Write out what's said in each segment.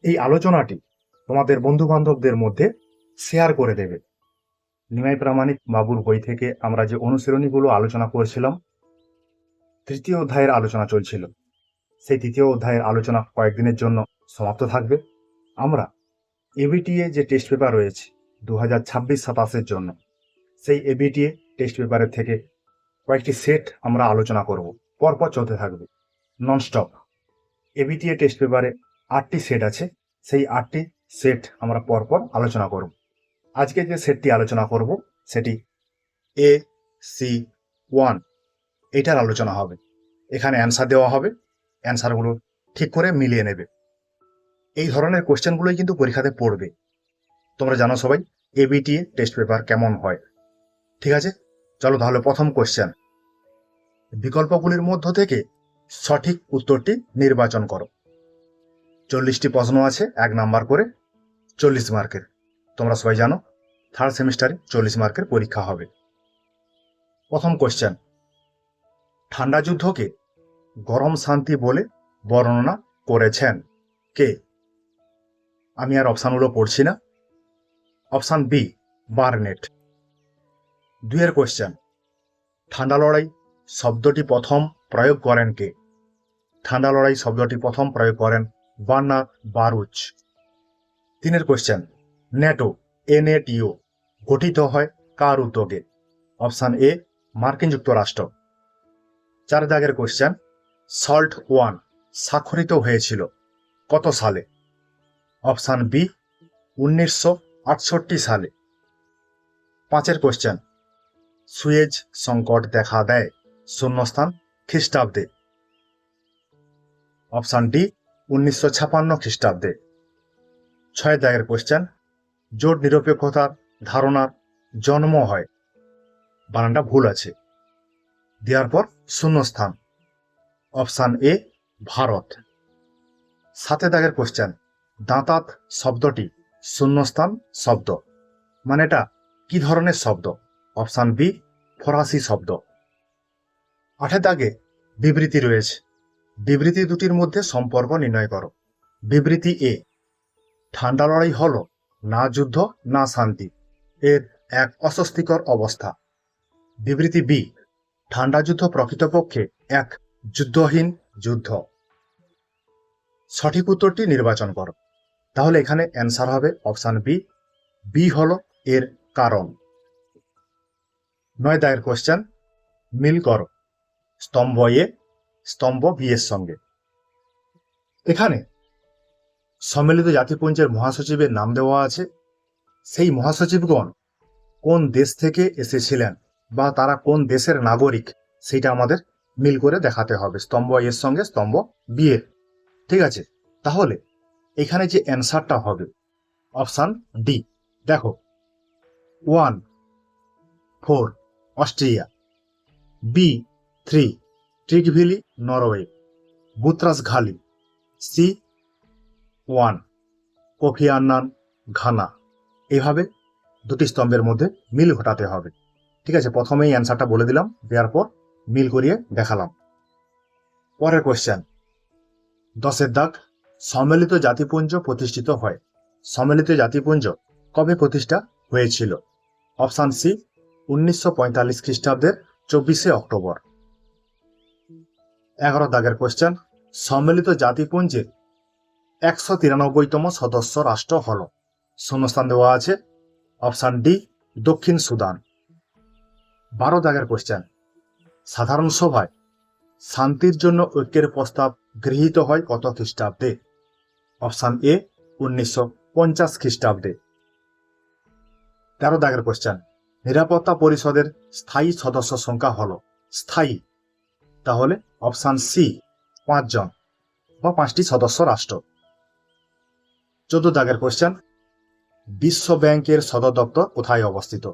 এই আলোচনাটি তোমাদের বন্ধু বান্ধবদের মধ্যে শেয়ার করে দেবে। নিমাই প্রামাণিক বাবুর বই থেকে আমরা যে অনুশীলনীগুলো আলোচনা করছিলাম, তৃতীয় অধ্যায়ের আলোচনা চলছিল। সেই তৃতীয় অধ্যায়ের আলোচনা কয়েকদিনের জন্য সমাপ্ত থাকবে। আমরা এবিটিএ যে টেস্ট পেপার রয়েছে 2026-27 জন্য, সেই এবিটিএ টেস্ট পেপারের থেকে কয়েকটি সেট আমরা আলোচনা করব, পরপর চলতে থাকবে ননস্টপ। এবিটিএ টেস্ট পেপারে 8টি সেট আছে, সেই 8টি সেট আমরা পরপর আলোচনা করব। আজকে যে সেটটি আলোচনা করব সেটি AC1, এটার আলোচনা হবে। এখানে অ্যান্সার দেওয়া হবে, অ্যান্সারগুলো ঠিক করে মিলিয়ে নেবে। এই ধরনের কোশ্চেনগুলোই কিন্তু পরীক্ষাতে পড়বে। তোমরা জানো সবাই এবিটিএ টেস্ট পেপার কেমন হয়। ঠিক আছে, চলো তাহলে প্রথম কোশ্চেন। বিকল্পগুলির মধ্য থেকে সঠিক উত্তরটি নির্বাচন করো। 40টি প্রশ্ন আছে, 1 নাম্বার করে, 40 মার্কের। তোমরা সবাই জানো থার্ড সেমিস্টারে 40 মার্কের পরীক্ষা হবে। প্রথম কোশ্চেন, ঠান্ডা যুদ্ধকে গরম শান্তি বলে বর্ণনা করেছেন কে? আমি আর অপশানগুলো পড়ছি না। Option B, Burnett. 2 কোশ্চেন, ঠান্ডা লড়াই শব্দটি প্রথম প্রয়োগ করেন কে? ঠান্ডা লড়াই শব্দটি প্রথম প্রয়োগ করেন Bernard Baruch. 3 question, NATO NATO গঠিত হয় কার উদ্যোগে? অপশান এ, মার্কিন যুক্তরাষ্ট্র। 4 কোশ্চেন, সল্ট 1 স্বাক্ষরিত হয়েছিল কত সালে? অপশান বি, 1968 সালে। 5 কোশ্চেন, সুয়েজ সংকট দেখা দেয় শূন্যস্থান খ্রিস্টাব্দে? অপশান ডি, 1956 খ্রিস্টাব্দে। 6 কোশ্চেন, জোট নিরপেক্ষতার ধারণার জন্ম হয়, বানানটা ভুল আছে, দেওয়ার পর শূন্যস্থান। Option A, Bharat. 7 কোশ্চেন, দাঁতাত শব্দটি শূন্যস্থান শব্দ, মানে এটা কি ধরনের শব্দ? অপশান বি, ফরাসি শব্দ। 8 বিবৃতি রয়েছে, বিবৃতি দুটির মধ্যে সম্পর্ক নির্ণয় করো। বিবৃতি এ, ঠান্ডা লড়াই হল না যুদ্ধ না শান্তি, এর এক অস্বস্তিকর অবস্থা। বিবৃতি বি, ঠান্ডা যুদ্ধ প্রকৃতপক্ষে এক যুদ্ধহীন যুদ্ধ। সঠিক উত্তরটি নির্বাচন করো। তাহলে এখানে অ্যান্সার হবে অপশান বি, বি হলো এর কারণ। 9 কোশ্চেন, মিল করো স্তম্ভ এ স্তম্ভ বি এর সঙ্গে। এখানে সম্মিলিত জাতিপুঞ্জের মহাসচিবের নাম দেওয়া আছে। সেই মহাসচিবগণ কোন দেশ থেকে এসেছিলেন বা তারা কোন দেশের নাগরিক, সেটা আমাদের মিল করে দেখাতে হবে স্তম্ভ এর সঙ্গে স্তম্ভ বি এর। ঠিক আছে, তাহলে এখানে যে অ্যান্সারটা হবে অপশান ডি। দেখো, 1 4 Austria, B 3 Trygve Lie Norway, Boutros Ghali, C 1 Kofi Annan Ghana. এইভাবে দুটি স্তম্ভের মধ্যে মিল ঘটাতে হবে। ঠিক আছে, প্রথমেই অ্যান্সারটা বলে দিলাম, দেওয়ার পর মিল করিয়ে দেখালাম। পরের কোশ্চেন, 10 সম্মিলিত জাতিপুঞ্জ প্রতিষ্ঠিত হয়। সম্মিলিত জাতিপুঞ্জ কবে প্রতিষ্ঠা হয়েছিল? অপশান সি, 1945 খ্রিস্টাব্দের 24 অক্টোবর। 11 কোশ্চেন, সম্মিলিত জাতিপুঞ্জের 193তম সদস্য রাষ্ট্র হল, শূন্যস্থান দেওয়া আছে। অপশান ডি, দক্ষিণ সুদান। 12 কোশ্চেন, সাধারণ সভায় শান্তির জন্য ঐক্যের প্রস্তাব গৃহীত হয় কত খ্রিস্টাব্দে? অপশান এ, 1950 খ্রিস্টাব্দে। 13 কোশ্চেন, নিরাপত্তা পরিষদের স্থায়ী সদস্য সংখ্যা হল স্থায়ী, তাহলে অপশান সি, 5 জন বা 5টি সদস্য রাষ্ট্র। 14 কোশ্চেন, বিশ্ব ব্যাংকের সদর দপ্তর কোথায় অবস্থিত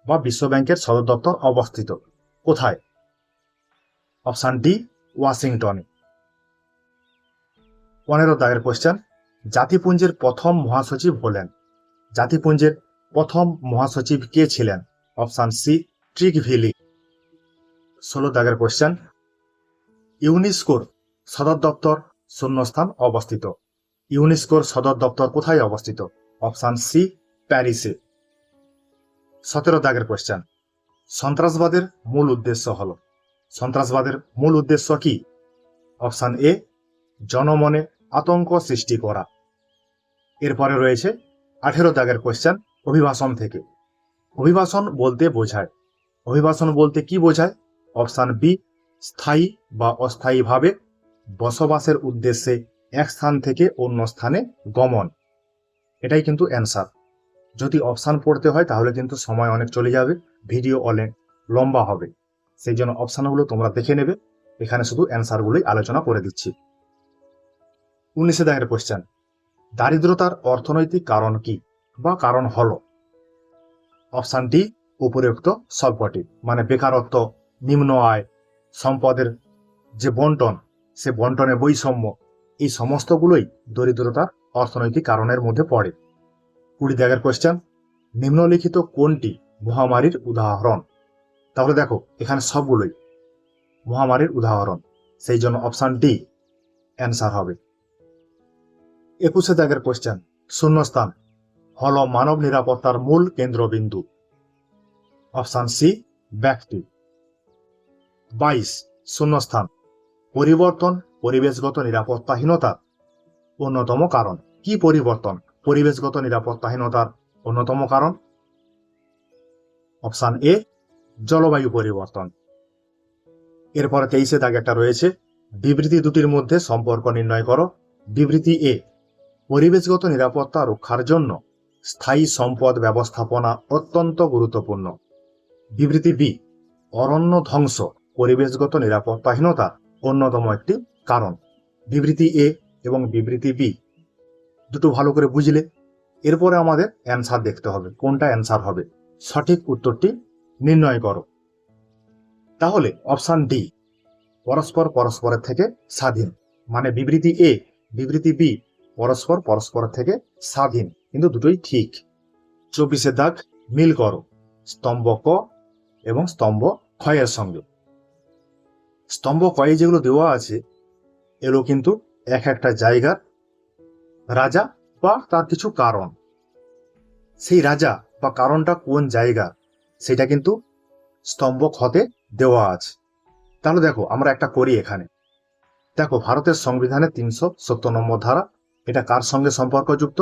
বা বিশ্ব ব্যাংকের সদর দপ্তর অবস্থিত কোথায়? অপশান ডি, ওয়াশিংটনে। 15 কোশ্চেন, জাতিপুঞ্জের প্রথম মহাসচিব হলেন। জাতিপুঞ্জের প্রথম মহাসচিব কে ছিলেন? Option C, ট্রিগভিলি। 16 কোশ্চেন, ইউনেস্কোর সদর দপ্তর শূন্যস্থান অবস্থিত। ইউনেস্কোর সদর দপ্তর কোথায় অবস্থিত? অপশন সি, প্যারিসে। 17 দাগের কোয়েশ্চেন, সন্ত্রাসবাদের মূল উদ্দেশ্য হল, সন্ত্রাসবাদের মূল উদ্দেশ্য কি? অপশন এ, জনমনে আতঙ্ক সৃষ্টি করা। এরপরে রয়েছে 18 দাগের কোয়েশ্চেন, অভিবাসন থেকে। অভিবাসন বলতে বোঝায়, অভিবাসন বলতে কি বোঝায়? অপশন বি, স্থায়ী বা অস্থায়ীভাবে বসবাসের উদ্দেশ্যে এক স্থান থেকে অন্য স্থানে গমন। এটাই কিন্তু অ্যান্সার। যদি অপশন পড়তে হয় তাহলে কিন্তু সময় অনেক চলে যাবে, ভিডিও অনেক লম্বা হবে, সেই জন্য অপশনগুলো তোমরা দেখে নেবে। এখানে শুধু অ্যান্সারগুলোই আলোচনা করে দিচ্ছি। 19 দাগের কোয়েশ্চেন, দারিদ্রতার অর্থনৈতিক কারণ কি বা কারণ হল? অপশন ডি, উপরোক্ত সবকটি, মানে বেকারত্ব, নিম্ন আয়, সম্পদের যে বন্টন, সে বন্টনে বৈষম্য, এই সমস্তগুলোই দরিদ্রতার অর্থনৈতিক কারণের মধ্যে পড়ে। 20 দাগের কোয়েশ্চেন, নিম্নলিখিত কোনটি মহামারীর উদাহরণ? তাহলে দেখো এখানে সবগুলোই মহামারীর উদাহরণ, সেই জন্য অপশন ডি অ্যান্সার হবে। 21 দাগের কোয়েশ্চেন, শূন্যস্থান হল মানব নিরাপত্তার মূল কেন্দ্রবিন্দু। অপশন সি, ব্যক্তি। 22 শূন্যস্থান, পরিবর্তন পরিবেশগত নিরাপত্তাহীনতার অন্যতম কারণ। কি পরিবর্তন পরিবেশগত নিরাপত্তাহীনতার অন্যতম কারণ? অপশন এ, জলবায়ু পরিবর্তন। এরপরে 23 দাগেরটা রয়েছে, বিবৃতি দুটির মধ্যে সম্পর্ক নির্ণয় করো। বিবৃতি এ, পরিবেশগত নিরাপত্তা রক্ষার জন্য স্থায়ী সম্পদ ব্যবস্থাপনা অত্যন্ত গুরুত্বপূর্ণ। বিবৃতি বি, অরণ্য ধ্বংস পরিবেশগত নিরাপত্তাহীনতার অন্যতম একটি কারণ। বিবৃতি এ এবং বিবৃতি বি দুটো ভালো করে বুঝলে এরপরে আমাদের অ্যান্সার দেখতে হবে, কোনটা অ্যান্সার হবে। সঠিক উত্তরটি নির্ণয় করো। তাহলে অপশন ডি, পরস্পর পরস্পরের থেকে স্বাধীন, মানে বিবৃতি এ বিবৃতি বি পরস্পর পরস্পরের থেকে স্বাধীন, কিন্তু দুটোই ঠিক। 24 দাগ, মিল করো স্তম্ভ ক এবং স্তম্ভ ক্ষয়ের সঙ্গে। স্তম্ভ কয়ে যেগুলো দেওয়া আছে এগুলো কিন্তু এক একটা জায়গার রাজা বা তার কিছু কারণ, সেই রাজা বা কারণটা কোন জায়গা সেটা কিন্তু স্তম্ভ খতে দেওয়া আছে। তাহলে দেখো আমরা একটা করি এখানে। দেখো ভারতের সংবিধানের 370 নম্বর ধারা, এটা কার সঙ্গে সম্পর্কযুক্ত?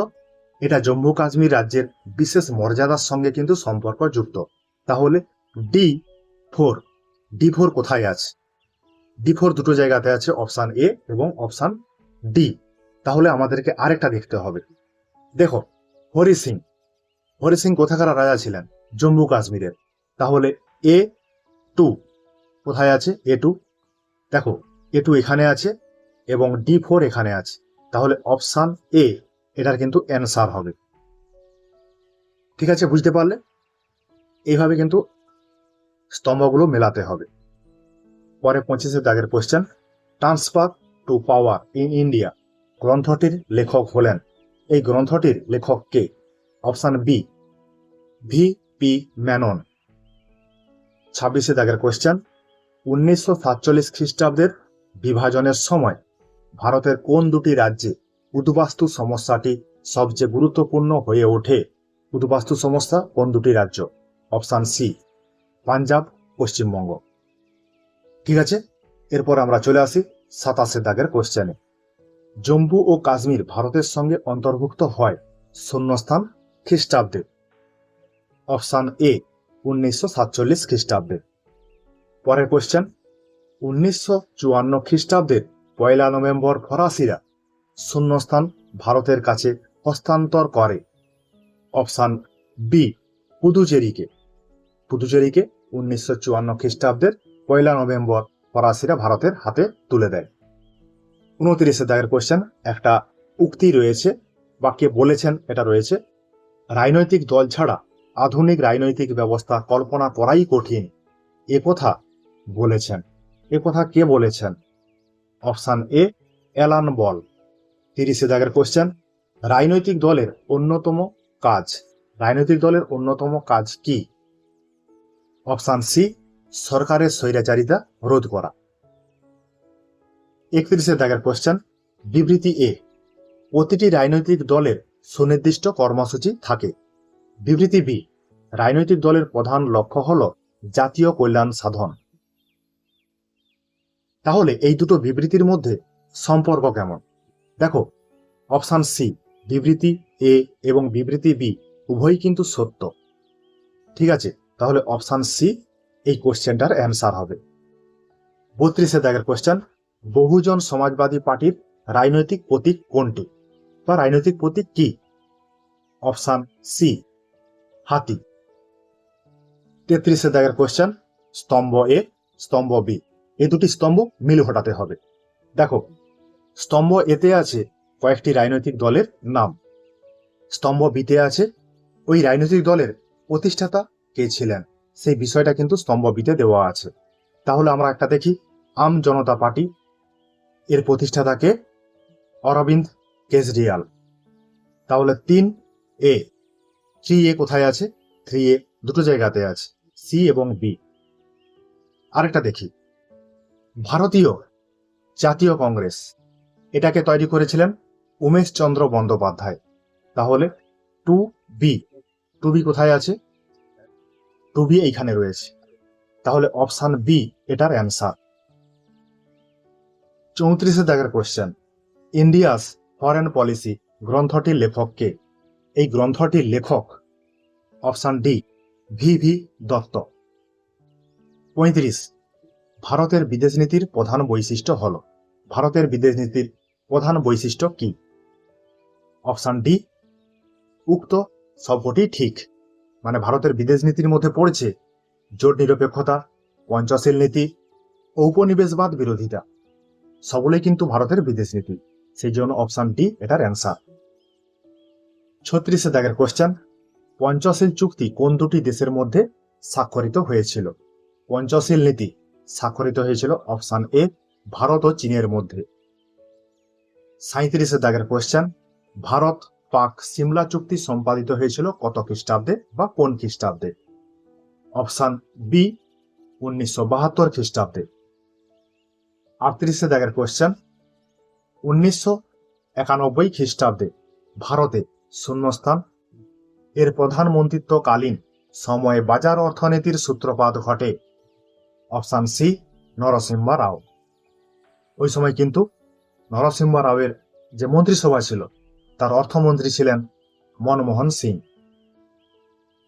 এটা জম্মু কাশ্মীর রাজ্যের বিশেষ মর্যাদার সঙ্গে কিন্তু সম্পর্কযুক্ত। তাহলে ডি4 কোথায় আছে? ডি4 দুটো জায়গাতে আছে, অপশন এ এবং অপশন ডি। তাহলে আমাদেরকে আরেকটা দেখতে হবে। দেখো হরি সিং কোথাকার রাজা ছিলেন? জম্মু কাশ্মীরের। তাহলে A2 কোথায় আছে? A2 দেখো A2 এখানে আছে এবং D4 এখানে আছে। তাহলে অপশন এ এটার কিন্তু অ্যান্সার হবে। ঠিক আছে, বুঝতে পারলে? এইভাবে কিন্তু স্তম্ভগুলো মেলাতে হবে। পরে 25 দাগের question, transfer to power in India গ্রন্থটির লেখক হলেন। এই গ্রন্থটির লেখক কে? Option B, V.P. মেনন। 26 দাগের কোয়েশ্চেন, 1947 খ্রিস্টাব্দের বিভাজনের সময় ভারতের কোন দুটি রাজ্যে উদ্বাস্তু সমস্যাটি সবচেয়ে গুরুত্বপূর্ণ হয়ে ওঠে? উদ্বাস্তু সমস্যা কোন দুটি রাজ্য? Option C, Punjab, Paschimbanga. ঠিক আছে, এরপর আমরা চলে আসি 27 দাগের কোয়েশ্চেনে। জম্মু ও কাশ্মীর ভারতের সঙ্গে অন্তর্ভুক্ত হয় শূন্যস্থান খ্রিস্টাব্দে। অপশন এ, 1947 খ্রিস্টাব্দে। পরের কোয়েশ্চেন, 1954 খ্রিস্টাব্দের 1 নভেম্বর ফরাসিরা শূন্যস্থান ভারতের কাছে হস্তান্তর করে। Option B, পুদুচেরিকে। 1954 খ্রিস্টাব্দের 1 নভেম্বর ফরাসিরা ভারতের হাতে তুলে দেয়। 29 দাগের কোয়েশ্চেন, একটা উক্তি রয়েছে বা কে বলেছেন এটা রয়েছে, রাজনৈতিক দল ছাড়া আধুনিক রাজনৈতিক ব্যবস্থা কল্পনা করাই কঠিন। এ কথা বলেছেন, এ কথা কে বলেছেন? Option A, Alan Ball. 30 দাগের কোয়েশ্চেন, রাজনৈতিক দলের অন্যতম কাজ কি? অপশন সি, সরকারের স্বৈরাচারিতা রোধ করা। 31 দাগের কোয়েশ্চেন, বিবৃতি এ প্রতিটি রাজনৈতিক দলের সুনির্দিষ্ট কর্মসূচি থাকে। বিবৃতি বি, রাজনৈতিক দলের প্রধান লক্ষ্য হল জাতীয় কল্যাণ সাধন। তাহলে এই দুটো বিবৃতির মধ্যে সম্পর্ক কেমন? দেখো, অপশন সি, বিবৃতি এ এবং বিবৃতি বি উভয়ই কিন্তু সত্য। ঠিক আছে, তাহলে অপশন সি এই কোশ্চেনটার অ্যান্সার হবে। 32 দাগের কোশ্চেন, বহুজন সমাজবাদী পার্টির রাজনৈতিক প্রতীক কোনটি বা রাজনৈতিক প্রতীক কি? অপশন সি, হাতি। 33 দাগের কোশ্চেন, স্তম্ভ এ, স্তম্ভ বি, এই দুটি স্তম্ভ মিল ঘটাতে হবে। দেখো, স্তম্ভ এতে আছে কয়েকটি রাজনৈতিক দলের নাম, স্তম্ভ বিতে আছে ওই রাজনৈতিক দলের প্রতিষ্ঠাতা কে ছিলেন সেই বিষয়টা কিন্তু স্তম্ভ বিতে দেওয়া আছে। তাহলে আমরা একটা দেখি, আম জনতা পার্টি এর প্রতিষ্ঠাতাকে অরবিন্দ কেজরিওয়াল। তাহলে 3A, 3A কোথায় আছে? 3A দুটো জায়গাতে আছে, সি এবং বি। আরেকটা দেখি, ভারতীয় জাতীয় কংগ্রেস, এটাকে তৈরি করেছিলেন উমেশ চন্দ্র বন্দ্যোপাধ্যায়। তাহলে 2B, 2B কোথায় আছে? 2B এইখানে রয়েছে। তাহলে অপশন বি এটার অ্যান্সার। 34 দাগের কোশ্চেন, ইন্ডিয়াস ফরেন পলিসি গ্রন্থটির লেখক কে? এই গ্রন্থটির লেখক অপশন ডি, ভি দত্ত। 35, ভারতের বিদেশ নীতির প্রধান বৈশিষ্ট্য হল, ভারতের বিদেশ নীতির প্রধান বৈশিষ্ট্য কি? অপশন ডি, উক্ত সবকটি ঠিক। মানে ভারতের বিদেশ নীতির মধ্যে পড়ছে জোট নিরপেক্ষতা, পঞ্চশীল নীতি, ঔপনিবেশবাদ বিরোধিতা, সবগুলোই কিন্তু ভারতের বিদেশ নীতি। সেই জন্য অপশন ডি এটার অ্যান্সার। 36 দাগের কোশ্চেন, পঞ্চশীল চুক্তি কোন দুটি দেশের মধ্যে স্বাক্ষরিত হয়েছিল? পঞ্চশীল নীতি স্বাক্ষরিত হয়েছিল অপশন এ, ভারত ও চীনের মধ্যে। 37 দাগের কোশ্চেন, ভারত পাক সিমলা চুক্তি সম্পাদিত হয়েছিল কত খ্রিস্টাব্দে বা কোন খ্রিস্টাব্দে? অপশন বি, 1972 খ্রিস্টাব্দে। 38 দাগের কোশ্চেন, 1991 খ্রিস্টাব্দে ভারতে শূন্যস্থান এর প্রধানমন্ত্রিত্বকালীন সময়ে বাজার অর্থনীতির সূত্রপাত ঘটে। অপশন সি, নরসিংহ রাও। ওই সময় কিন্তু নরসিংহ রাওয়ের যে মন্ত্রিসভা ছিল তার অর্থমন্ত্রী ছিলেন মনমোহন সিং।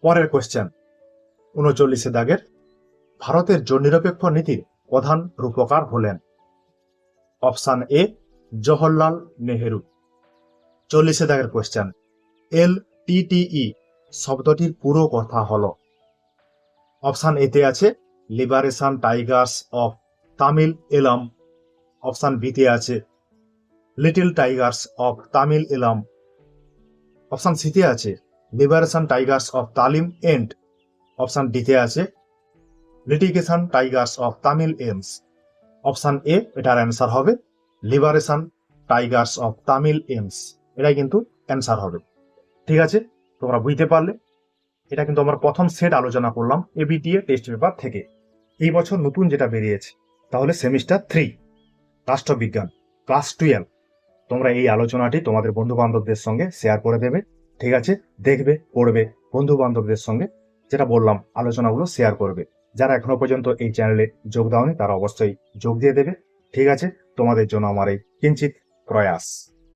পরের কোশ্চেন 39 দাগের, ভারতের জোট নিরপেক্ষ নীতির প্রধান রূপকার হলেন। Option A, Jawaharlal Nehru. 40 দাগের কোশ্চেন, LTTE শব্দটির পুরো কথা হল। অপশন এতে আছে লিবারেশন টাইগার্স অফ তামিল এলাম। অপশন বিতে আছে লিটল টাইগার্স অফ তামিল এলাম। অপশন সিতে আছে লিবারেশন টাইগার্স অফ তালিম এন্ড। অপশন ডিতে আছে লিটিগেশন টাইগার্স অফ তামিল এমস। অপশন এ এটার অ্যান্সার হবে লিবারেশন টাইগার্স অফ তামিল এমস, এটাই কিন্তু অ্যান্সার হবে। ঠিক আছে, তোমরা বুঝতে পারলে। এটা কিন্তু আমরা প্রথম সেট আলোচনা করলাম এবিটিএ টেস্ট পেপার থেকে। এই বছর নতুন যেটা বেরিয়েছে, তাহলে সেমিস্টার 3 রাষ্ট্রবিজ্ঞান ক্লাস 12, তোমরা এই আলোচনাটি তোমাদের বন্ধু বান্ধবদের সঙ্গে শেয়ার করে দেবে। ঠিক আছে, দেখবে, পড়বে, বন্ধু বান্ধবদের সঙ্গে যেটা বললাম আলোচনাগুলো শেয়ার করবে। যারা এখনো পর্যন্ত এই চ্যানেলে যোগ দাওনি তারা অবশ্যই যোগ দিয়ে দেবে। ঠিক আছে, তোমাদের জন্য আমার এই কিঞ্চিত প্রয়াস।